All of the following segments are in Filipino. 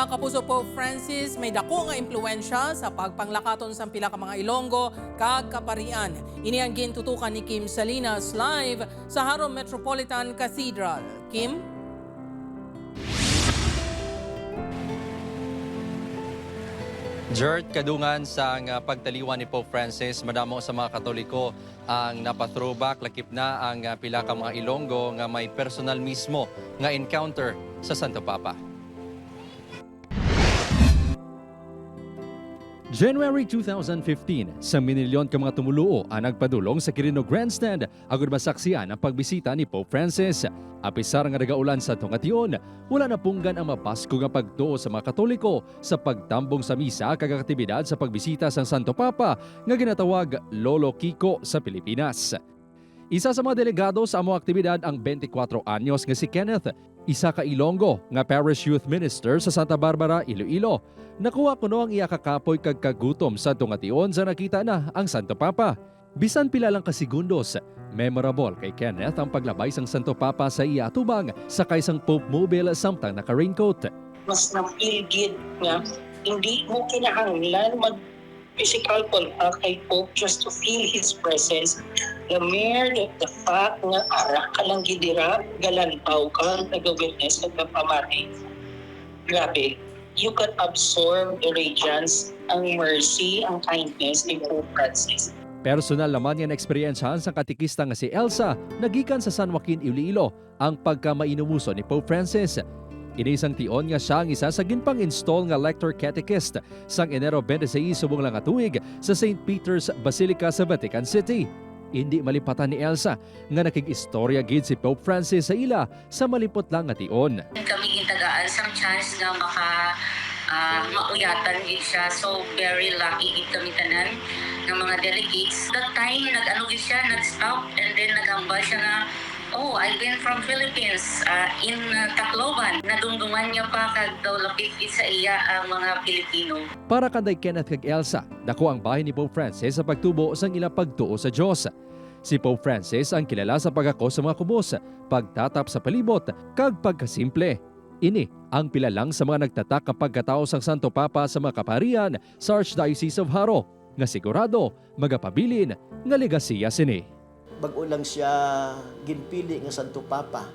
Mga kapuso, Pope Francis may dako nga impluensya sa pagpanglakaton sa pila ka mga Ilonggo kag kaparian. Ini ang gintutukan ni Kim Salinas live sa Haro Metropolitan Cathedral. Kim? Jert, kadungan sa pagtaliwan ni Pope Francis, madamo sa mga Katoliko ang napathrowback, lakip na ang pila ka mga Ilonggo nga may personal mismo nga encounter sa Santo Papa. January 2015, sa minilyon ka mga tumuluo ang nagpadulong sa Quirino Grandstand agud masaksiyan ang pagbisita ni Pope Francis. Apisar nga nagaulan sa tungation, wala na punggan ang mapasko nga pagtuo sa mga Katoliko sa pagtambong sa misa kag aktibidad sa pagbisita sa Santo Papa nga ginatawag Lolo Kiko sa Pilipinas. Isa sa mga delegado sa among aktibidad ang 24 anyos nga si Kenneth, isa ka Ilonggo nga Parish Youth Minister sa Santa Barbara, Iloilo. Nakuha kuno ang iya kakapoy kag kagutom sa tungation sa nakita na ang Santo Papa. Bisan pila lang ka segundos, memorable kay Kenneth ang paglabay sang Santo Papa sa iya atubang sa kaisang Pope Mobile samtang naka-raincoat. Mas na-feel good nga hindi mo kinahanglan mag-physical contact kay Pope just to feel His presence. The mere the fact nga ara ka lang gidira, galantaw ka, nag-witness, nagpapamati. Grabe. You can absorb the radiance, ang mercy, ang kindness ni Pope Francis. Personal naman yan eksperyensahan sa katikista nga si Elsa, nagikan sa San Joaquin, Iloilo, ang pagkamainuuso ni Pope Francis. Inisang tion nga siya ang isa sa ginpang-install nga lector catechist sang Enero 26 subong lang nga tuig sa St. Peter's Basilica sa Vatican City. Hindi malipatan ni Elsa nga nakig-istorya gid si Pope Francis sa ila sa malipot lang nga tion. Kami gitagaan sang chance nga mauyatan gid siya. So very lucky gid kami tanan ng mga delegates. That time nag-ano gid siya, nag-stop and then naghambal siya nga, oh, I've been from Philippines, in Tacloban. Nadungdungan niya pa kag daw lapit gid sa iya ang mga Pilipino. Para kanday Kenneth kag Elsa, dako ang bahay ni Pope Francis sa pagtubo sang ilang pagtuo sa Dios. Si Pope Francis ang kilala sa pagako sa mga kubos, pagtatap sa palibot, kag pagkasimple. Ini ang pila lang sa mga nagtatak kapag katao sang Santo Papa sa mga kaparian sa Archdiocese of Haro, nga sigurado magapabilin nga legasiya sini. Bago lang siya ginpili nga Santo Papa,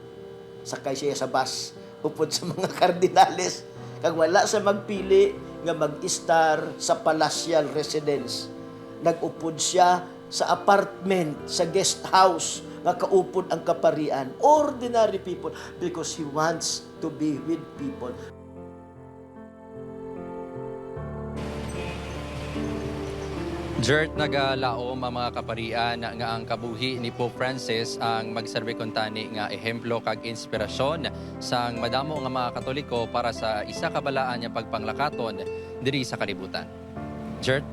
sakay siya sa bus upod sa mga kardinales, kag wala sa magpili nga mag-star sa palatial residence. Nag-upod siya sa apartment, sa guest house, nga kaupod ang kaparian, ordinary people, because he wants to be with people. Jert, nagalaom ang mga kaparian nga ang kabuhi ni Pope Francis ang magserbe kuntani nga ehemplo kag inspirasyon sang madamo nga mga Katoliko para sa isa kabalaan nga pagpanglakaton diri sa kalibutan. Jert?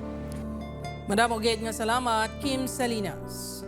Madamo gid nga salamat, Kim Salinas.